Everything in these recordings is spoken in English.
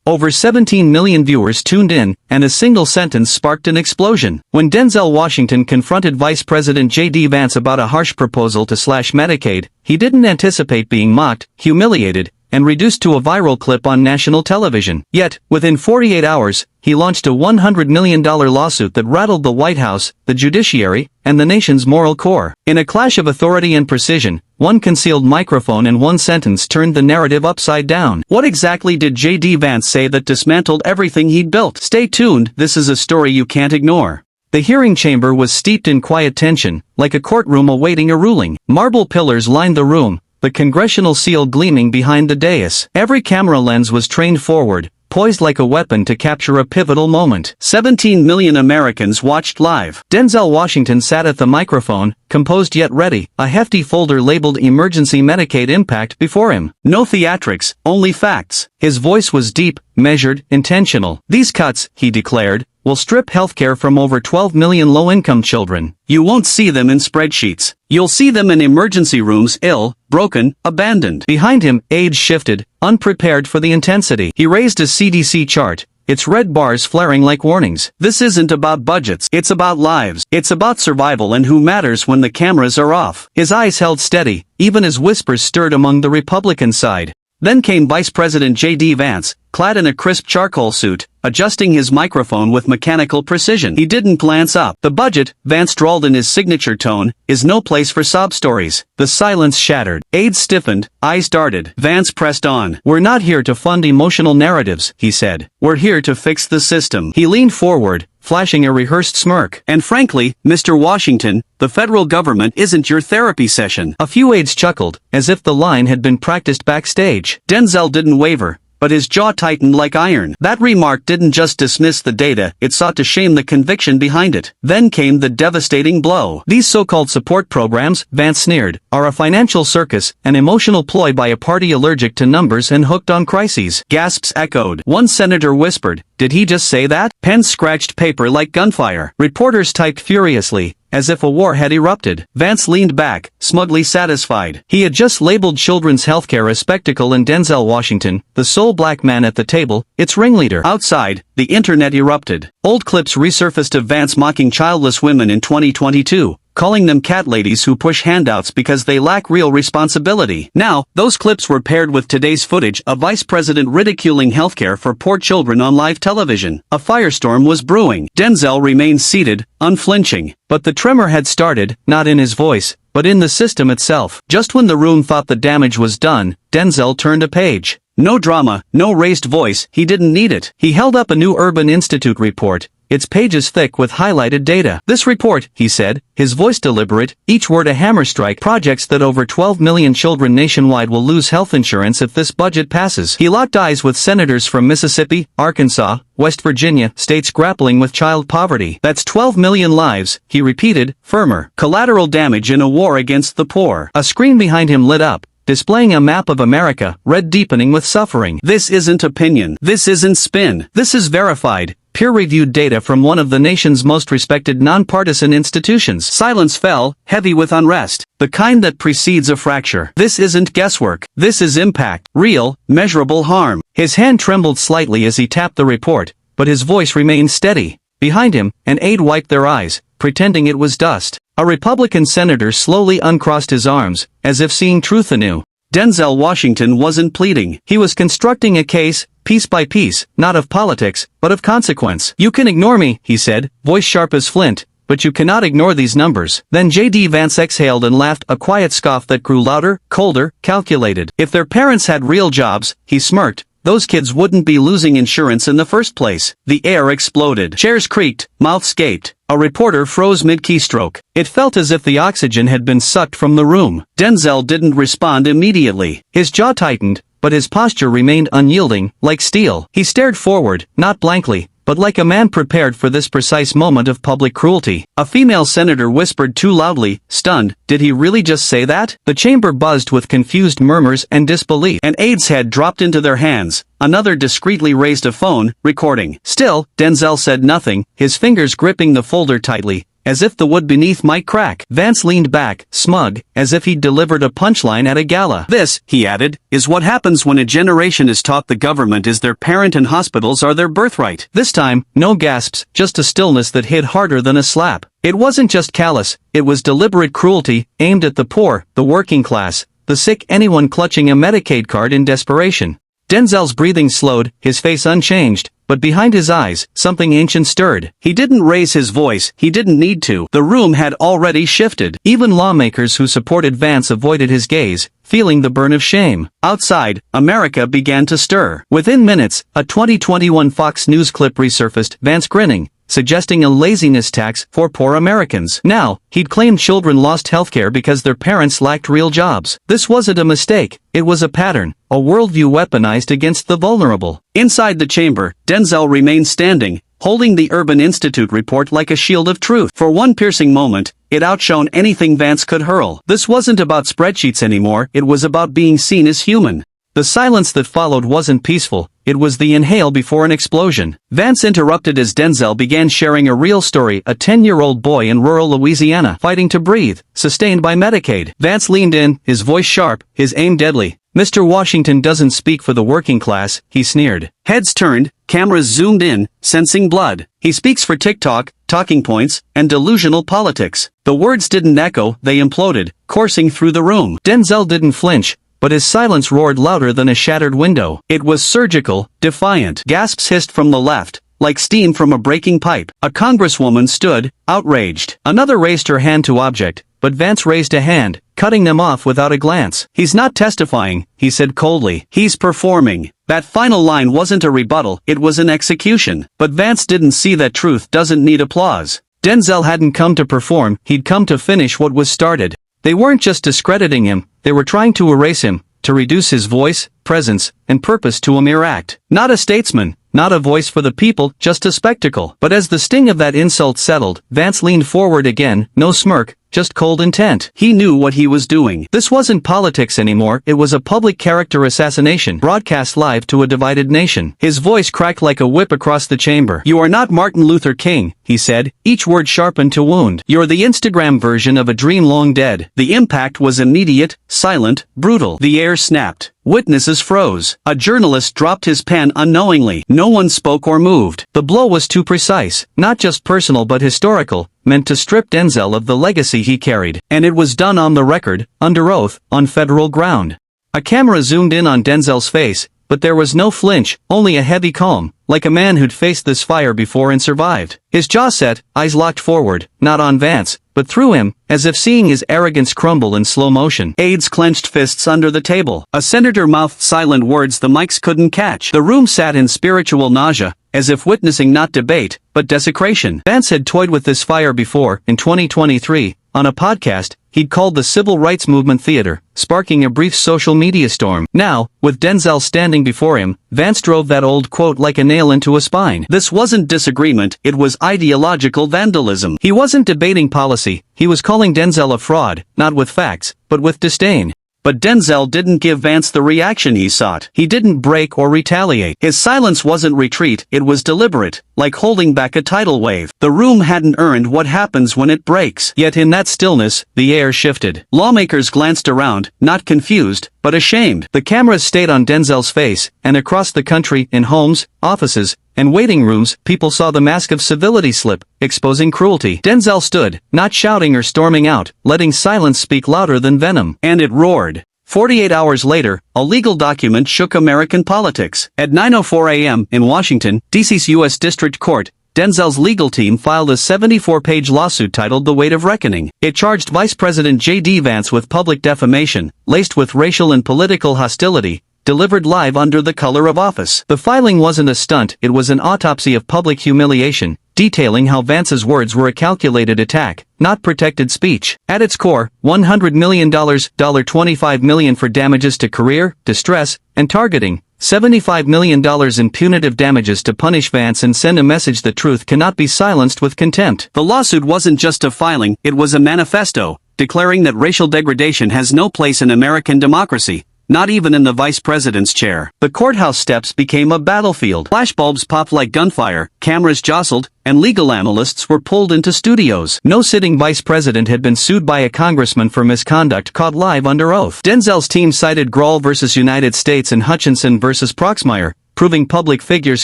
Over 17 million viewers tuned in, and a single sentence sparked an explosion. When Denzel Washington confronted Vice President JD Vance about a harsh proposal to slash Medicaid, he didn't anticipate being mocked, humiliated, and reduced to a viral clip on national television. Yet, within 48 hours, he launched a $100 million lawsuit that rattled the White House, the judiciary, and the nation's moral core. In a clash of authority and precision, one concealed microphone and one sentence turned the narrative upside down. What exactly did JD Vance say that dismantled everything he'd built? Stay tuned, this is a story you can't ignore. The hearing chamber was steeped in quiet tension, like a courtroom awaiting a ruling. Marble pillars lined the room, the congressional seal gleaming behind the dais. Every camera lens was trained forward, poised like a weapon to capture a pivotal moment. 17 million Americans watched live. Denzel Washington sat at the microphone, composed yet ready, a hefty folder labeled Emergency Medicaid Impact before him. No theatrics, only facts. His voice was deep, measured, intentional. These cuts, he declared, will strip healthcare from over 12 million low-income children. You won't see them in spreadsheets. You'll see them in emergency rooms, ill, broken, abandoned. Behind him, aides shifted, unprepared for the intensity. He raised a CDC chart, its red bars flaring like warnings. This isn't about budgets. It's about lives. It's about survival and who matters when the cameras are off. His eyes held steady, even as whispers stirred among the Republican side. Then came Vice President JD Vance, clad in a crisp charcoal suit, adjusting his microphone with mechanical precision. He didn't glance up. The budget, Vance drawled in his signature tone, is no place for sob stories. The silence shattered. Aides stiffened, eyes darted. Vance pressed on. We're not here to fund emotional narratives, he said. We're here to fix the system. He leaned forward, flashing a rehearsed smirk. And frankly, Mr. Washington, the federal government isn't your therapy session. A few aides chuckled, as if the line had been practiced backstage. Denzel didn't waver, but his jaw tightened like iron. That remark didn't just dismiss the data, it sought to shame the conviction behind it. Then came the devastating blow. These so-called support programs, Vance sneered, are a financial circus, an emotional ploy by a party allergic to numbers and hooked on crises. Gasps echoed. One senator whispered, "Did he just say that?" Pens scratched paper like gunfire. Reporters typed furiously, as if a war had erupted. Vance leaned back, smugly satisfied. He had just labeled children's healthcare a spectacle, and Denzel Washington, the sole black man at the table, its ringleader. Outside, the internet erupted. Old clips resurfaced of Vance mocking childless women in 2022. Calling them cat ladies who push handouts because they lack real responsibility. Now, those clips were paired with today's footage of Vice President ridiculing healthcare for poor children on live television. A firestorm was brewing. Denzel remained seated, unflinching. But the tremor had started, not in his voice, but in the system itself. Just when the room thought the damage was done, Denzel turned a page. No drama, no raised voice, he didn't need it. He held up a new Urban Institute report, its pages thick with highlighted data. This report, he said, his voice deliberate, each word a hammer strike, projects that over 12 million children nationwide will lose health insurance if this budget passes. He locked eyes with senators from Mississippi, Arkansas, West Virginia, states grappling with child poverty. That's 12 million lives, he repeated, firmer. Collateral damage in a war against the poor. A screen behind him lit up, displaying a map of America, red deepening with suffering. This isn't opinion. This isn't spin. This is verified, peer-reviewed data from one of the nation's most respected nonpartisan institutions. Silence fell, heavy with unrest. The kind that precedes a fracture. This isn't guesswork. This is impact. Real, measurable harm. His hand trembled slightly as he tapped the report, but his voice remained steady. Behind him, an aide wiped their eyes, pretending it was dust. A Republican senator slowly uncrossed his arms, as if seeing truth anew. Denzel Washington wasn't pleading. He was constructing a case, piece by piece, not of politics, but of consequence. You can ignore me, he said, voice sharp as flint, but you cannot ignore these numbers. Then JD Vance exhaled and laughed, a quiet scoff that grew louder, colder, calculated. If their parents had real jobs, he smirked, those kids wouldn't be losing insurance in the first place. The air exploded. Chairs creaked, mouths gaped. A reporter froze mid-keystroke. It felt as if the oxygen had been sucked from the room. Denzel didn't respond immediately. His jaw tightened, but his posture remained unyielding, like steel. He stared forward, not blankly, but like a man prepared for this precise moment of public cruelty. A female senator whispered too loudly, stunned, "Did he really just say that?" The chamber buzzed with confused murmurs and disbelief. An aide's head dropped into their hands. Another discreetly raised a phone, recording. Still, Denzel said nothing, his fingers gripping the folder tightly, as if the wood beneath might crack. Vance leaned back, smug, as if he'd delivered a punchline at a gala. "This," he added, "is what happens when a generation is taught the government is their parent and hospitals are their birthright." This time, no gasps, just a stillness that hit harder than a slap. It wasn't just callous, it was deliberate cruelty, aimed at the poor, the working class, the sick, anyone clutching a Medicaid card in desperation. Denzel's breathing slowed, his face unchanged, but behind his eyes, something ancient stirred. He didn't raise his voice, he didn't need to. The room had already shifted. Even lawmakers who supported Vance avoided his gaze, feeling the burn of shame. Outside, America began to stir. Within minutes, a 2021 Fox News clip resurfaced, Vance grinning, suggesting a laziness tax for poor Americans. Now, he'd claimed children lost healthcare because their parents lacked real jobs. This wasn't a mistake, it was a pattern, a worldview weaponized against the vulnerable. Inside the chamber, Denzel remained standing, holding the Urban Institute report like a shield of truth. For one piercing moment, it outshone anything Vance could hurl. This wasn't about spreadsheets anymore, it was about being seen as human. The silence that followed wasn't peaceful, it was the inhale before an explosion. Vance interrupted as Denzel began sharing a real story, a 10-year-old boy in rural Louisiana, fighting to breathe, sustained by Medicaid. Vance leaned in, his voice sharp, his aim deadly. "Mr. Washington doesn't speak for the working class," he sneered. Heads turned, cameras zoomed in, sensing blood. "He speaks for TikTok, talking points, and delusional politics." The words didn't echo, they imploded, coursing through the room. Denzel didn't flinch, but his silence roared louder than a shattered window. It was surgical, defiant. Gasps hissed from the left, like steam from a breaking pipe. A congresswoman stood, outraged. Another raised her hand to object, but Vance raised a hand, cutting them off without a glance. "He's not testifying," he said coldly. "He's performing." That final line wasn't a rebuttal, it was an execution. But Vance didn't see that truth doesn't need applause. Denzel hadn't come to perform, he'd come to finish what was started. They weren't just discrediting him, they were trying to erase him, to reduce his voice, presence, and purpose to a mere act. Not a statesman, not a voice for the people, just a spectacle. But as the sting of that insult settled, Vance leaned forward again, no smirk, just cold intent. He knew what he was doing. This wasn't politics anymore, it was a public character assassination, broadcast live to a divided nation. His voice cracked like a whip across the chamber. "You are not Martin Luther King," he said, each word sharpened to wound. "You're the Instagram version of a dream long dead." The impact was immediate, silent, brutal. The air snapped. Witnesses froze. A journalist dropped his pen unknowingly. No one spoke or moved. The blow was too precise, not just personal but historical, meant to strip Denzel of the legacy he carried. And it was done on the record, under oath, on federal ground. A camera zoomed in on Denzel's face, but there was no flinch, only a heavy calm, like a man who'd faced this fire before and survived. His jaw set, eyes locked forward, not on Vance, but through him, as if seeing his arrogance crumble in slow motion. Aides clenched fists under the table. A senator mouthed silent words the mics couldn't catch. The room sat in spiritual nausea, as if witnessing not debate, but desecration. Vance had toyed with this fire before, in 2023, on a podcast he'd called the Civil Rights Movement Theater, sparking a brief social media storm. Now, with Denzel standing before him, Vance drove that old quote like a nail into a spine. This wasn't disagreement, it was ideological vandalism. He wasn't debating policy, he was calling Denzel a fraud, not with facts, but with disdain. But Denzel didn't give Vance the reaction he sought. He didn't break or retaliate. His silence wasn't retreat, it was deliberate, like holding back a tidal wave. The room hadn't earned what happens when it breaks. Yet in that stillness, the air shifted. Lawmakers glanced around, not confused, but ashamed. The cameras stayed on Denzel's face, and across the country, in homes, offices, and waiting rooms, people saw the mask of civility slip, exposing cruelty. Denzel stood, not shouting or storming out, letting silence speak louder than venom. And it roared. 48 hours later, a legal document shook American politics. At 9:04 a.m. in Washington, D.C.'s U.S. District Court, Denzel's legal team filed a 74-page lawsuit titled The Weight of Reckoning. It charged Vice President JD Vance with public defamation, laced with racial and political hostility, delivered live under the color of office. The filing wasn't a stunt, it was an autopsy of public humiliation, detailing how Vance's words were a calculated attack, not protected speech. At its core, $100 million, $25 million for damages to career, distress, and targeting, $75 million in punitive damages to punish Vance and send a message that truth cannot be silenced with contempt. The lawsuit wasn't just a filing, it was a manifesto, declaring that racial degradation has no place in American democracy, not even in the vice president's chair. The courthouse steps became a battlefield. Flashbulbs popped like gunfire, cameras jostled, and legal analysts were pulled into studios. No sitting vice president had been sued by a congressman for misconduct caught live under oath. Denzel's team cited Grohl versus United States and Hutchinson versus Proxmire, proving public figures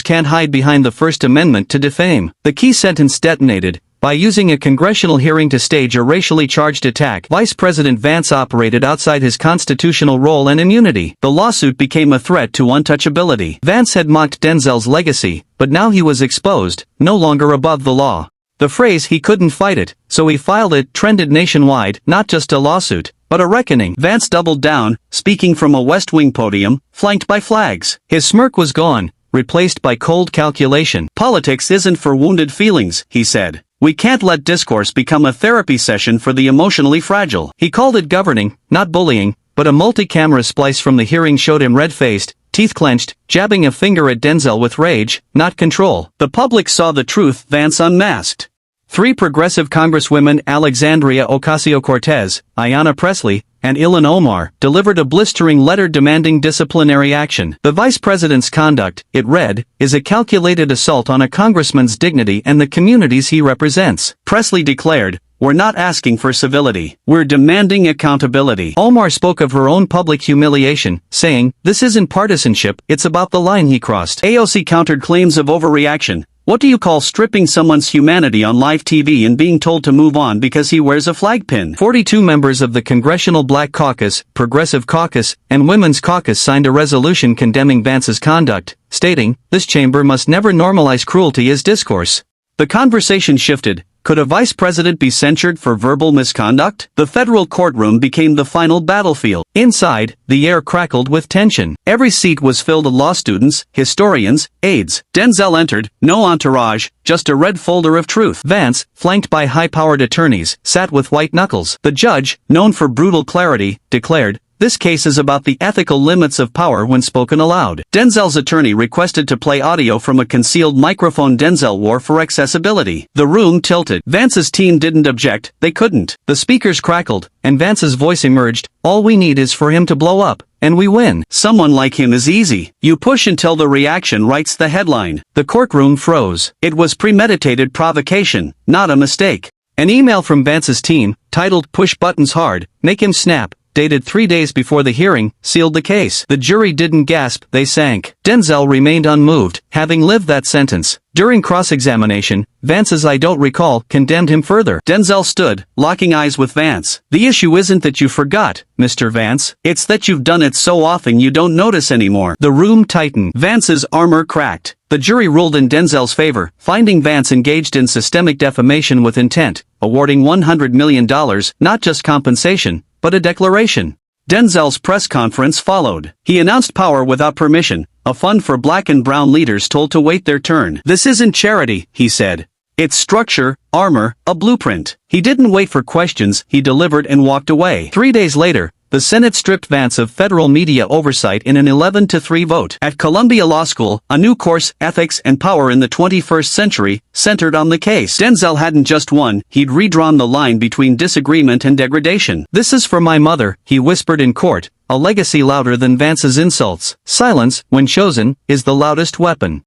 can't hide behind the First Amendment to defame. The key sentence detonated. By using a congressional hearing to stage a racially charged attack, Vice President Vance operated outside his constitutional role and immunity. The lawsuit became a threat to untouchability. Vance had mocked Denzel's legacy, but now he was exposed, no longer above the law. The phrase "he couldn't fight it, so he filed it" trended nationwide, not just a lawsuit, but a reckoning. Vance doubled down, speaking from a West Wing podium, flanked by flags. His smirk was gone, replaced by cold calculation. "Politics isn't for wounded feelings," he said. "We can't let discourse become a therapy session for the emotionally fragile." He called it governing, not bullying, but a multi-camera splice from the hearing showed him red-faced, teeth clenched, jabbing a finger at Denzel with rage, not control. The public saw the truth Vance unmasked. 3 progressive congresswomen, Alexandria Ocasio-Cortez, Ayanna Pressley, and Ilhan Omar, delivered a blistering letter demanding disciplinary action. "The vice president's conduct," it read, "is a calculated assault on a congressman's dignity and the communities he represents." Pressley declared, "We're not asking for civility. We're demanding accountability." Omar spoke of her own public humiliation, saying, "This isn't partisanship, it's about the line he crossed." AOC countered claims of overreaction. "What do you call stripping someone's humanity on live TV and being told to move on because he wears a flag pin?" 42 members of the Congressional Black Caucus, Progressive Caucus, and Women's Caucus signed a resolution condemning Vance's conduct, stating, "This chamber must never normalize cruelty as discourse." The conversation shifted. Could a vice president be censured for verbal misconduct? The federal courtroom became the final battlefield. Inside, the air crackled with tension. Every seat was filled with law students, historians, aides. Denzel entered, no entourage, just a red folder of truth. Vance, flanked by high-powered attorneys, sat with white knuckles. The judge, known for brutal clarity, declared, "This case is about the ethical limits of power when spoken aloud." Denzel's attorney requested to play audio from a concealed microphone Denzel wore for accessibility. The room tilted. Vance's team didn't object, they couldn't. The speakers crackled, and Vance's voice emerged, "All we need is for him to blow up, and we win. Someone like him is easy. You push until the reaction writes the headline." The courtroom froze. It was premeditated provocation, not a mistake. An email from Vance's team, titled "Push Buttons Hard, Make Him Snap," dated 3 days before the hearing, sealed the case. The jury didn't gasp, they sank. Denzel remained unmoved, having lived that sentence. During cross-examination, Vance's "I don't recall" condemned him further. Denzel stood, locking eyes with Vance. "The issue isn't that you forgot, Mr. Vance. It's that you've done it so often you don't notice anymore." The room tightened. Vance's armor cracked. The jury ruled in Denzel's favor, finding Vance engaged in systemic defamation with intent, awarding $100 million, not just compensation, but a declaration. Denzel's press conference followed. He announced power without permission, a fund for black and brown leaders told to wait their turn. "This isn't charity," he said. "It's structure, armor, a blueprint." He didn't wait for questions, he delivered and walked away. 3 days later, the Senate stripped Vance of federal media oversight in an 11-3 vote. At Columbia Law School, a new course, Ethics and Power in the 21st Century, centered on the case. Denzel hadn't just won, he'd redrawn the line between disagreement and degradation. "This is for my mother," he whispered in court, a legacy louder than Vance's insults. Silence, when chosen, is the loudest weapon.